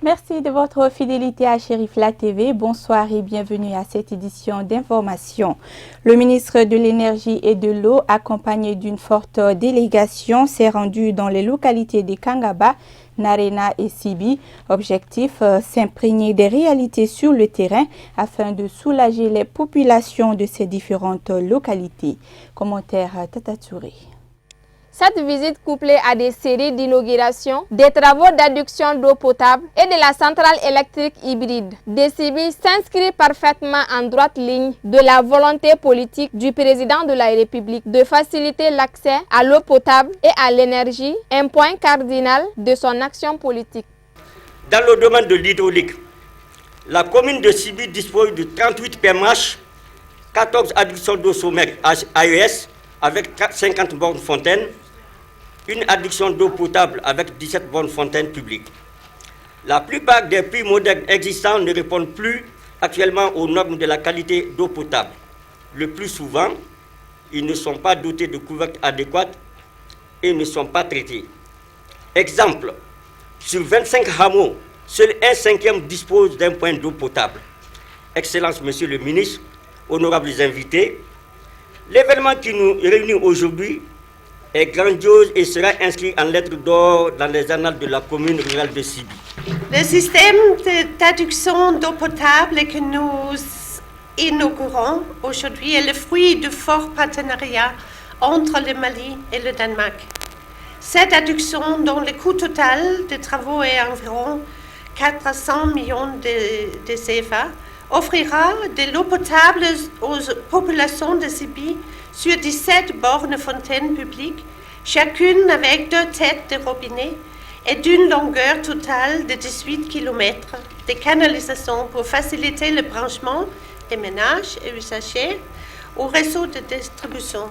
Merci de votre fidélité à Chérifla TV. Bonsoir et bienvenue à cette édition d'information. Le ministre de l'Énergie et de l'Eau, accompagné d'une forte délégation, s'est rendu dans les localités de Kangaba, Narena et Sibi. Objectif, s'imprégner des réalités sur le terrain afin de soulager les populations de ces différentes localités. Commentaire Tata Touré. Cette visite couplée à des séries d'inaugurations, des travaux d'adduction d'eau potable et de la centrale électrique hybride de Sibi s'inscrit parfaitement en droite ligne de la volonté politique du président de la République de faciliter l'accès à l'eau potable et à l'énergie, un point cardinal de son action politique. Dans le domaine de l'hydraulique, la commune de Sibi dispose de 38 PMH, 14 adductions d'eau sommaire AES avec 50 bornes fontaines, une adduction d'eau potable avec 17 bornes fontaines publiques. La plupart des puits modernes existants ne répondent plus actuellement aux normes de la qualité d'eau potable. Le plus souvent, ils ne sont pas dotés de couvertes adéquates et ne sont pas traités. Exemple, sur 25 hameaux, seul un cinquième dispose d'un point d'eau potable. Excellence, Monsieur le ministre, honorables invités, l'événement qui nous réunit aujourd'hui est grandiose et sera inscrit en lettres d'or dans les annales de la commune rurale de Sibi. Le système d'adduction d'eau potable que nous inaugurons aujourd'hui est le fruit du fort partenariat entre le Mali et le Danemark. Cette adduction, dont le coût total des travaux est environ 400 millions de CFA, offrira de l'eau potable aux populations de Sibi sur 17 bornes fontaines publiques, chacune avec 2 têtes de robinet et d'une longueur totale de 18 km de canalisation pour faciliter le branchement des ménages et usagers au réseau de distribution.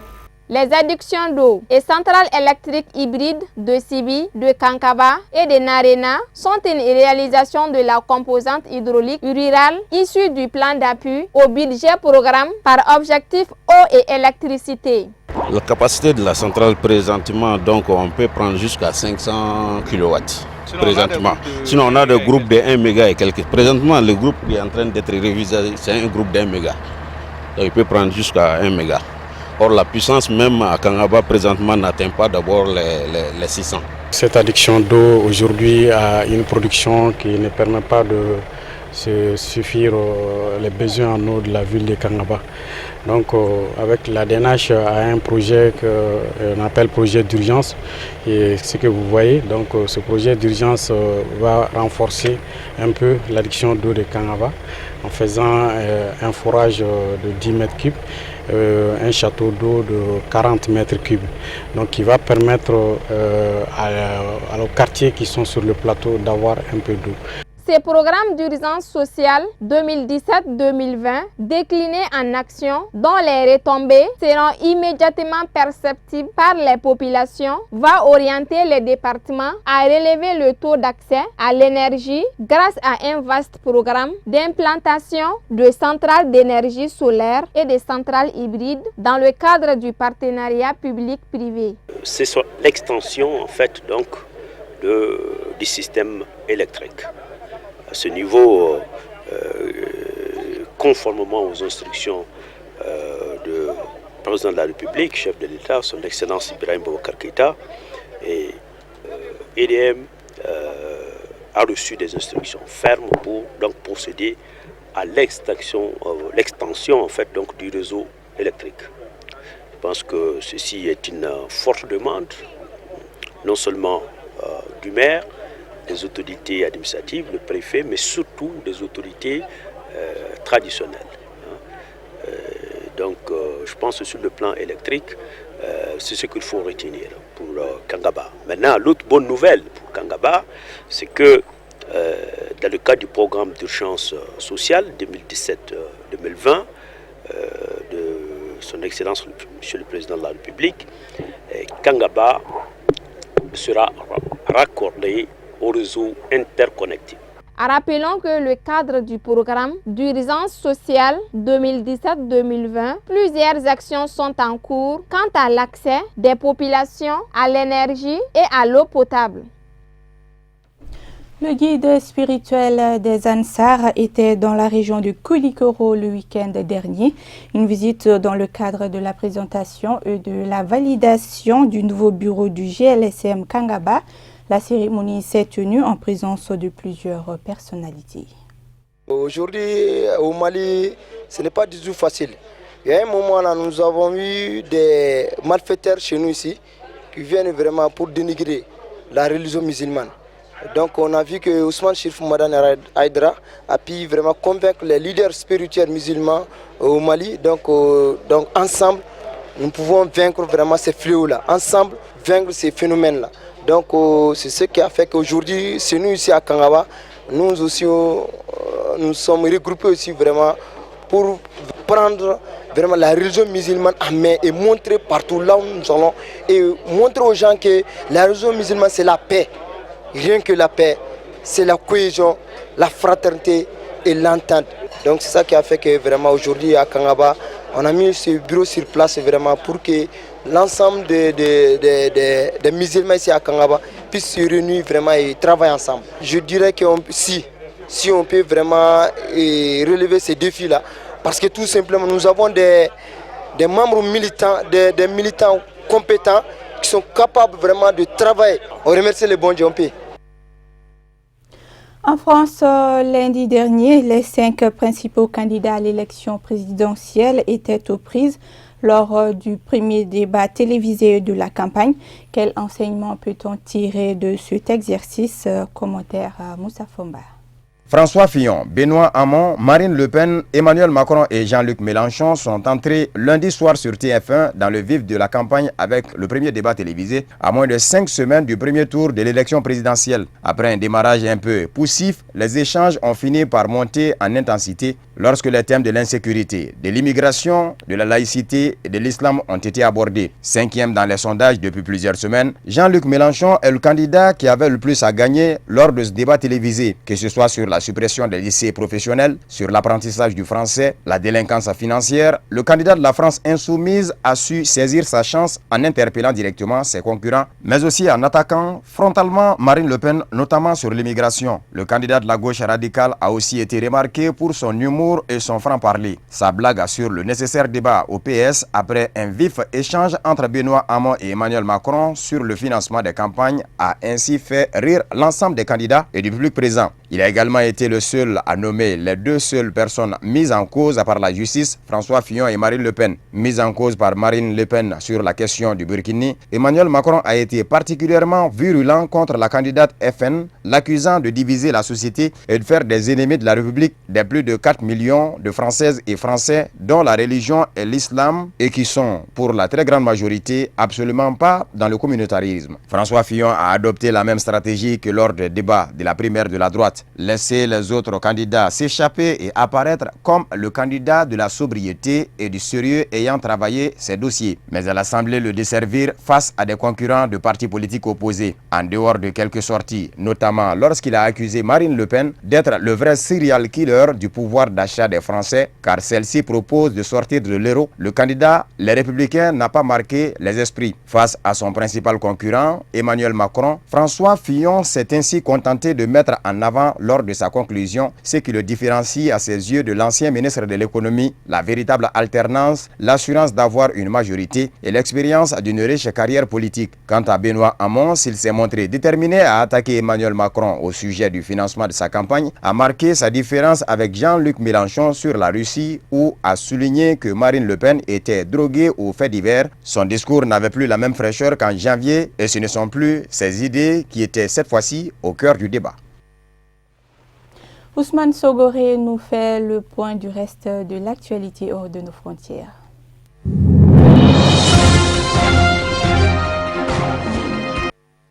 Les adductions d'eau et centrales électriques hybrides de Sibi, de Kankaba et de Narena sont une réalisation de la composante hydraulique rurale issue du plan d'appui au budget programme par objectif eau et électricité. La capacité de la centrale présentement, donc on peut prendre jusqu'à 500 kW. Présentement. Sinon on a des groupes de 1 méga et quelques. Présentement le groupe qui est en train d'être révisé, c'est un groupe d'1 méga. Donc il peut prendre jusqu'à 1 méga. Or, la puissance même à Kangaba présentement n'atteint pas d'abord les 600. Cette adduction d'eau aujourd'hui a une production qui ne permet pas de se suffire les besoins en eau de la ville de Kangaba. Donc avec la DNH a un projet qu'on appelle projet d'urgence et ce que vous voyez, donc ce projet d'urgence va renforcer un peu l'adduction d'eau de Kangaba en faisant un forage de 10 mètres cubes. Un château d'eau de 40 mètres cubes, donc qui va permettre aux quartiers qui sont sur le plateau d'avoir un peu d'eau. Ces programmes d'urgence sociale 2017-2020 déclinés en actions dont les retombées seront immédiatement perceptibles par les populations va orienter les départements à relever le taux d'accès à l'énergie grâce à un vaste programme d'implantation de centrales d'énergie solaire et de centrales hybrides dans le cadre du partenariat public-privé. C'est l'extension en fait donc du système électrique. À ce niveau, conformément aux instructions du président de la République, chef de l'État, son Excellence Ibrahim Boubacar Keïta, et EDM a reçu des instructions fermes pour donc procéder à l'extension en fait donc du réseau électrique. Je pense que ceci est une forte demande, non seulement du maire, des autorités administratives, le préfet, mais surtout des autorités traditionnelles. Donc je pense que sur le plan électrique, c'est ce qu'il faut retenir pour Kangaba. Maintenant, l'autre bonne nouvelle pour Kangaba, c'est que dans le cadre du programme d'urgence sociale 2017-2020 de son Excellence Monsieur le Président de la République, Kangaba sera raccordé au réseau interconnecté. Rappelons que le cadre du programme d'urgence sociale 2017-2020, plusieurs actions sont en cours quant à l'accès des populations à l'énergie et à l'eau potable. Le guide spirituel des Ansar était dans la région de Koulikoro le week-end dernier. Une visite dans le cadre de la présentation et de la validation du nouveau bureau du GLSM Kangaba. La cérémonie s'est tenue en présence de plusieurs personnalités. Aujourd'hui, au Mali, ce n'est pas du tout facile. Il y a un moment là, nous avons eu des malfaiteurs chez nous ici qui viennent vraiment pour dénigrer la religion musulmane. Donc on a vu que Ousmane Chérif Mamadane Aïdara a pu vraiment convaincre les leaders spirituels musulmans au Mali. Donc ensemble, nous pouvons vaincre vraiment ces fléaux-là. Ensemble, vaincre ces phénomènes-là. Donc c'est ce qui a fait qu'aujourd'hui, c'est nous ici à Kangaba, nous aussi, nous sommes regroupés aussi vraiment pour prendre vraiment la religion musulmane en main et montrer partout là où nous allons et montrer aux gens que la religion musulmane c'est la paix. Rien que la paix, c'est la cohésion, la fraternité et l'entente. Donc c'est ça qui a fait que vraiment aujourd'hui à Kangaba, on a mis ce bureau sur place vraiment pour que l'ensemble des musulmans ici à Kangaba puissent se réunir vraiment et travailler ensemble. Je dirais que si on peut vraiment relever ces défis-là, parce que tout simplement nous avons des membres militants, des militants compétents qui sont capables vraiment de travailler. On remercie les bons dieux. En France, lundi dernier, les 5 principaux candidats à l'élection présidentielle étaient aux prises lors du premier débat télévisé de la campagne. Quel enseignement peut-on tirer de cet exercice? Commentaire à Moussa Fomba. François Fillon, Benoît Hamon, Marine Le Pen, Emmanuel Macron et Jean-Luc Mélenchon sont entrés lundi soir sur TF1 dans le vif de la campagne avec le premier débat télévisé à moins de 5 semaines du premier tour de l'élection présidentielle. Après un démarrage un peu poussif, les échanges ont fini par monter en intensité lorsque les thèmes de l'insécurité, de l'immigration, de la laïcité et de l'islam ont été abordés. 5e dans les sondages depuis plusieurs semaines, Jean-Luc Mélenchon est le candidat qui avait le plus à gagner lors de ce débat télévisé, que ce soit sur la suppression des lycées professionnels, sur l'apprentissage du français, la délinquance financière. Le candidat de la France insoumise a su saisir sa chance en interpellant directement ses concurrents, mais aussi en attaquant frontalement Marine Le Pen, notamment sur l'immigration. Le candidat de la gauche radicale a aussi été remarqué pour son humour et son franc-parler. Sa blague assure le nécessaire débat au PS après un vif échange entre Benoît Hamon et Emmanuel Macron sur le financement des campagnes a ainsi fait rire l'ensemble des candidats et du public présent. Il a également été le seul à nommer les 2 seules personnes mises en cause par la justice, François Fillon et Marine Le Pen. Mise en cause par Marine Le Pen sur la question du Burkini, Emmanuel Macron a été particulièrement virulent contre la candidate FN, l'accusant de diviser la société et de faire des ennemis de la République des plus de 4 millions de Françaises et Français dont la religion est l'islam et qui sont, pour la très grande majorité, absolument pas dans le communautarisme. François Fillon a adopté la même stratégie que lors des débats de la primaire de la droite. Laisser les autres candidats s'échapper et apparaître comme le candidat de la sobriété et du sérieux ayant travaillé ses dossiers. Mais elle a semblé le desservir face à des concurrents de partis politiques opposés. En dehors de quelques sorties, notamment lorsqu'il a accusé Marine Le Pen d'être le vrai serial killer du pouvoir d'achat des Français, car celle-ci propose de sortir de l'euro, le candidat Les Républicains n'a pas marqué les esprits. Face à son principal concurrent, Emmanuel Macron, François Fillon s'est ainsi contenté de mettre en avant lors de sa conclusion ce qui le différencie à ses yeux de l'ancien ministre de l'économie, la véritable alternance, l'assurance d'avoir une majorité et l'expérience d'une riche carrière politique. Quant à Benoît Hamon, s'il s'est montré déterminé à attaquer Emmanuel Macron au sujet du financement de sa campagne, a marqué sa différence avec Jean-Luc Mélenchon sur la Russie ou a souligné que Marine Le Pen était droguée aux faits divers. Son discours n'avait plus la même fraîcheur qu'en janvier et ce ne sont plus ses idées qui étaient cette fois-ci au cœur du débat. Ousmane Sogoré nous fait le point du reste de l'actualité hors de nos frontières.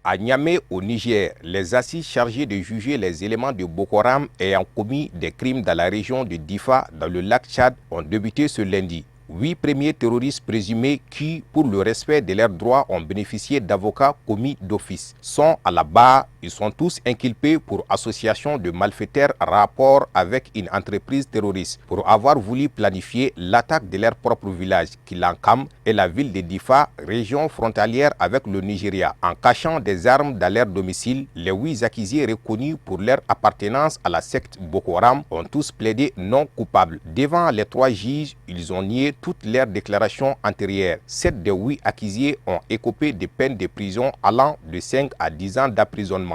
À Niamey, au Niger, les assises chargées de juger les éléments de Boko Haram ayant commis des crimes dans la région de Difa, dans le lac Tchad, ont débuté ce lundi. 8 premiers terroristes présumés qui, pour le respect de leurs droits, ont bénéficié d'avocats commis d'office, sont à la barre Ils sont tous inculpés pour association de malfaiteurs rapport avec une entreprise terroriste pour avoir voulu planifier l'attaque de leur propre village, Kilankam, et la ville de Difa, région frontalière avec le Nigeria. En cachant des armes dans leur domicile, les 8 accusés reconnus pour leur appartenance à la secte Boko Haram ont tous plaidé non coupables. Devant les 3 juges, ils ont nié toutes leurs déclarations antérieures. 7 des 8 accusés ont écopé de peines de prison allant de 5 à 10 ans d'emprisonnement.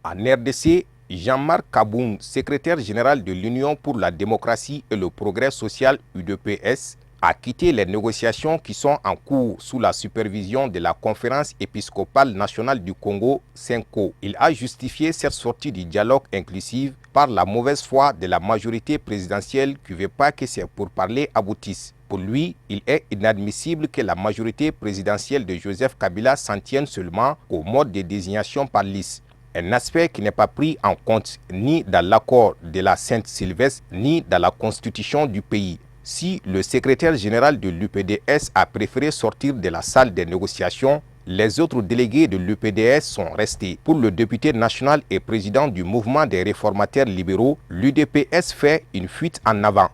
En RDC, Jean-Marc Kaboun, secrétaire général de l'Union pour la démocratie et le progrès social UDPS, a quitté les négociations qui sont en cours sous la supervision de la Conférence épiscopale nationale du Congo, CENCO. Il a justifié cette sortie du dialogue inclusif par la mauvaise foi de la majorité présidentielle qui ne veut pas que ces pourparlers aboutissent. Pour lui, il est inadmissible que la majorité présidentielle de Joseph Kabila s'en tienne seulement au mode de désignation par liste. Un aspect qui n'est pas pris en compte ni dans l'accord de la Sainte-Sylvestre ni dans la constitution du pays. Si le secrétaire général de l'UPDS a préféré sortir de la salle des négociations, les autres délégués de l'UPDS sont restés. Pour le député national et président du mouvement des réformateurs libéraux, l'UDPS fait une fuite en avant.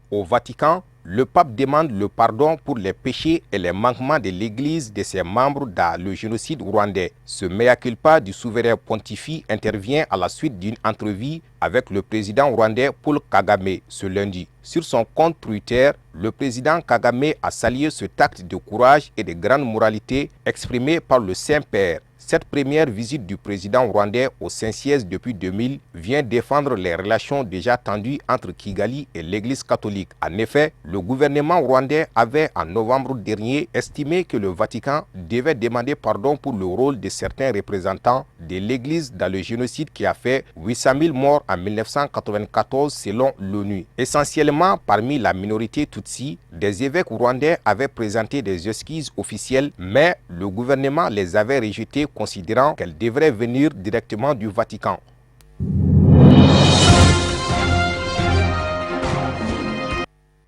Au Vatican, le pape demande le pardon pour les péchés et les manquements de l'Église de ses membres dans le génocide rwandais. Ce mea culpa du souverain pontife intervient à la suite d'une entrevue avec le président rwandais Paul Kagame ce lundi. Sur son compte Twitter, le président Kagame a salué cet acte de courage et de grande moralité exprimé par le Saint-Père. Cette première visite du président rwandais au Saint-Siège depuis 2000 vient défendre les relations déjà tendues entre Kigali et l'Église catholique. En effet, le gouvernement rwandais avait en novembre dernier estimé que le Vatican devait demander pardon pour le rôle de certains représentants de l'Église dans le génocide qui a fait 800 000 morts en 1994 selon l'ONU. Essentiellement parmi la minorité Tutsi, des évêques rwandais avaient présenté des excuses officielles, mais le gouvernement les avait rejetées considérant qu'elles devraient venir directement du Vatican.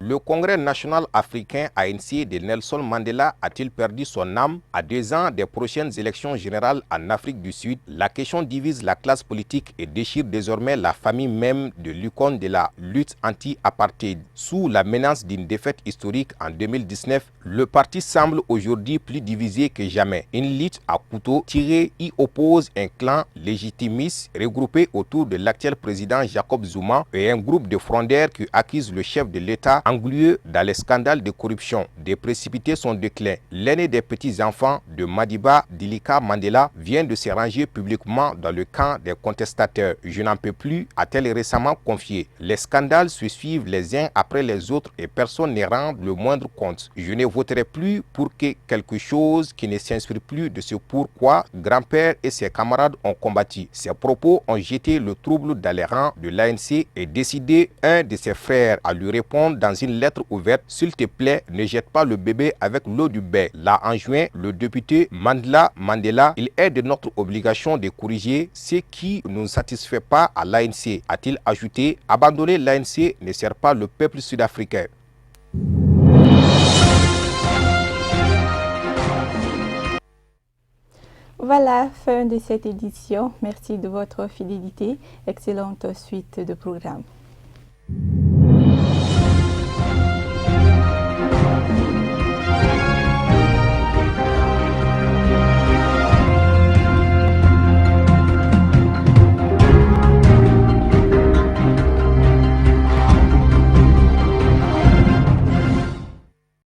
Le Congrès national africain ANC de Nelson Mandela a-t-il perdu son âme? À 2 ans des prochaines élections générales en Afrique du Sud, la question divise la classe politique et déchire désormais la famille même de l'icône de la lutte anti-apartheid. Sous la menace d'une défaite historique en 2019, le parti semble aujourd'hui plus divisé que jamais. Une lutte à couteau tiré y oppose un clan légitimiste regroupé autour de l'actuel président Jacob Zuma et un groupe de frondeurs qui accusent le chef de l'État englué dans les scandales de corruption de précipiter son déclin. L'aîné des petits-enfants de Madiba Dilika Mandela vient de se ranger publiquement dans le camp des contestateurs. Je n'en peux plus, a-t-elle récemment confié. Les scandales se suivent les uns après les autres et personne ne rend le moindre compte. Je ne voterai plus pour que quelque chose qui ne s'inspire plus de ce pourquoi grand-père et ses camarades ont combattu. Ces propos ont jeté le trouble dans les rangs de l'ANC et décidé un de ses frères à lui répondre dans une lettre ouverte: s'il te plaît, ne jette pas le bébé avec l'eau du bain. L'a enjoint le député Mandela. Il est de notre obligation de corriger ce qui ne satisfait pas à l'ANC, a-t-il ajouté. Abandonner l'ANC ne sert pas le peuple sud-africain. Voilà, fin de cette édition. Merci de votre fidélité. Excellente suite de programme.